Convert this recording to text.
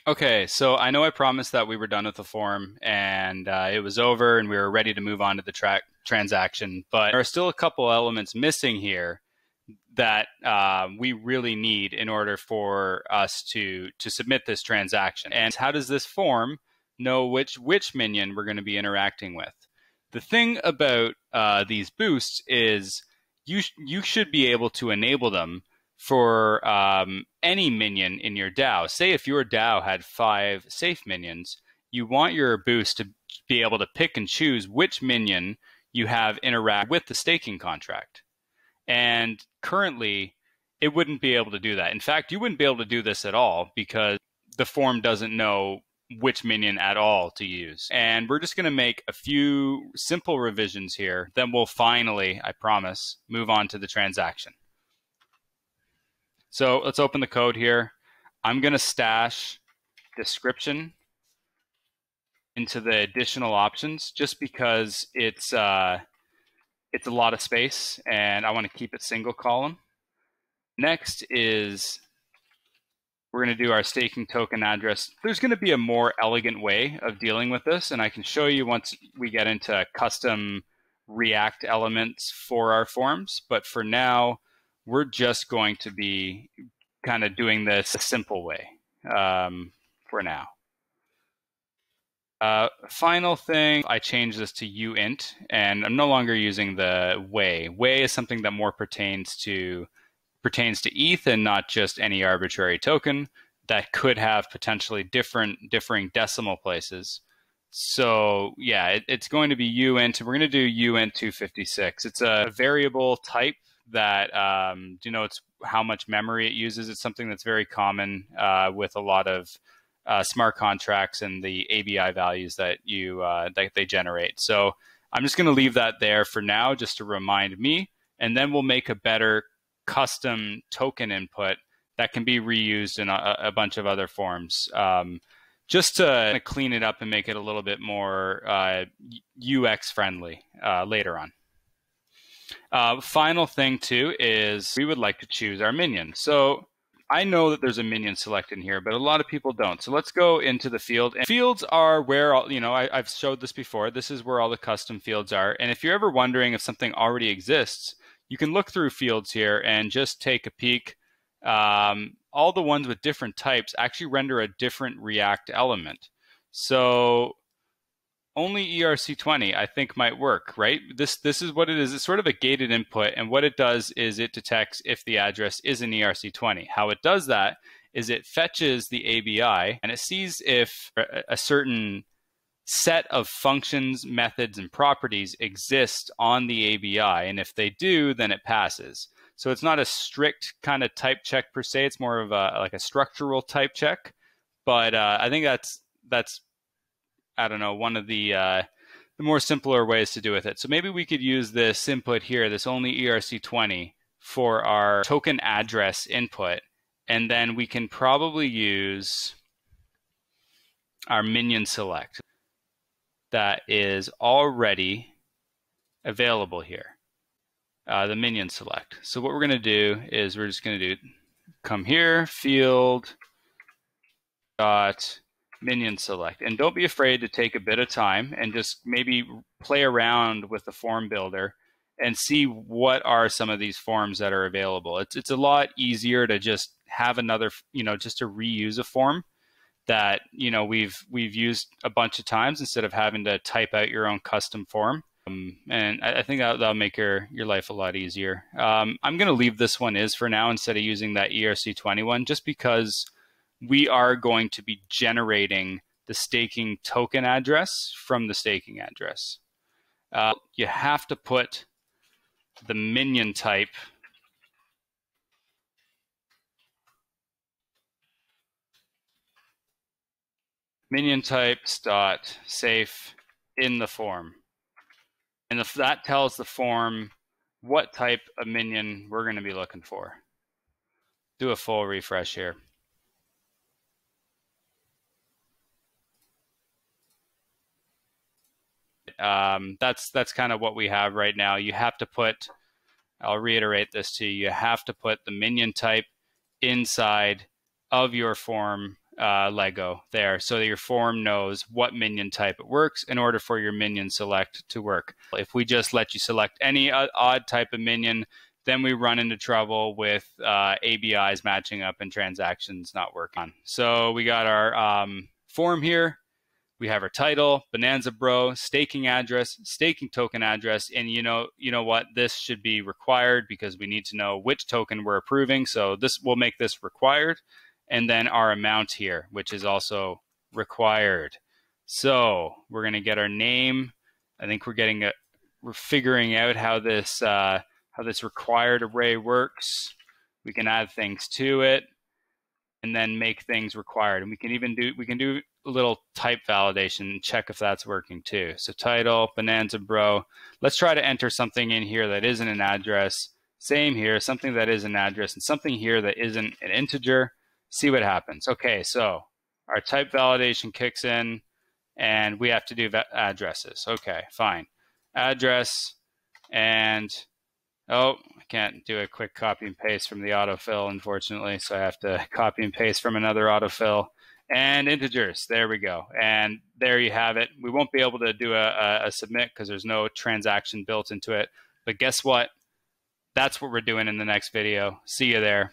Okay, so I know I promised that we were done with the form and it was over and we were ready to move on to the transaction, but there are still a couple elements missing here that we really need in order for us to submit this transaction. And how does this form know which minion we're going to be interacting with? The thing about these boosts is you should be able to enable them for any minion in your DAO. Say if your DAO had 5 safe minions, you want your boost to be able to pick and choose which minion you have interact with the staking contract. And currently, it wouldn't be able to do that. In fact, you wouldn't be able to do this at all because the form doesn't know which minion at all to use. And we're just going to make a few simple revisions here. Then we'll finally, I promise, move on to the transaction. So let's open the code here. I'm going to stash description into the additional options just because it's a lot of space and I want to keep it single column. Next is we're going to do our staking token address. There's going to be a more elegant way of dealing with this, and I can show you once we get into custom React elements for our forms. But for now, we're just going to be kind of doing this a simple way for now. Final thing, I changed this to uint, and I'm no longer using the way. Way is something that more pertains to ETH and not just any arbitrary token that could have potentially differing decimal places. So yeah, it's going to be uint. We're going to do uint 256. It's a variable type that it's how much memory it uses. It's something that's very common with a lot of smart contracts and the ABI values that that they generate. So I'm just going to leave that there for now, just to remind me, and then we'll make a better custom token input that can be reused in a bunch of other forms, just to clean it up and make it a little bit more UX friendly later on. Final thing too is we would like to choose our minion. So I know that there's a minion select in here, but a lot of people don't. So let's go into the field. And fields are where, I've showed this before. This is where all the custom fields are. And if you're ever wondering if something already exists, you can look through fields here and just take a peek. All the ones with different types actually render a different React element. So only ERC20, I think, might work, right? This is what it is. It's sort of a gated input, and what it does is it detects if the address is an ERC20. How it does that is it fetches the ABI, and it sees if a certain set of functions, methods, and properties exist on the ABI, and if they do, then it passes. So it's not a strict kind of type check per se. It's more of like a structural type check, but I think that's I don't know, one of the more simpler ways to do with it. So maybe we could use this input here, this only ERC20, for our token address input, and then we can probably use our minion select that is already available here, the minion select. So what we're going to do is we're just going to come here, field dot minion select, and don't be afraid to take a bit of time and just maybe play around with the form builder and see what are some of these forms that are available. It's a lot easier to just have another, just to reuse a form that we've used a bunch of times instead of having to type out your own custom form. And I think that'll make your life a lot easier. I'm going to leave this one is for now instead of using that ERC20 one, just because we are going to be generating the staking token address from the staking address. You have to put the minion type dot safe in the form. And if that tells the form what type of minion we're going to be looking for. Do a full refresh here. That's kind of what we have right now. You have to put, I'll reiterate this to you, you have to put the minion type inside of your form Lego there, so that your form knows what minion type it works in order for your minion select to work. If we just let you select any odd type of minion, then we run into trouble with ABIs matching up and transactions not working. So we got our form here. We have our title, Bonanza Bro, staking address, staking token address, and you know what? This should be required because we need to know which token we're approving. So this will make this required, and then our amount here, which is also required. So we're going to get our name. I think we're figuring out how this required array works. We can add things to it, and then make things required. And we can do a little type validation and check if that's working too. So title, Bonanza Bro. Let's try to enter something in here that isn't an address. Same here, something that is an address, and something here that isn't an integer. See what happens. Okay, so our type validation kicks in, and we have to do addresses. Okay, fine. Address, and oh, I can't do a quick copy and paste from the autofill, unfortunately, so I have to copy and paste from another autofill. And integers, there we go. And there you have it. We won't be able to do a submit because there's no transaction built into it. But guess what? That's what we're doing in the next video. See you there.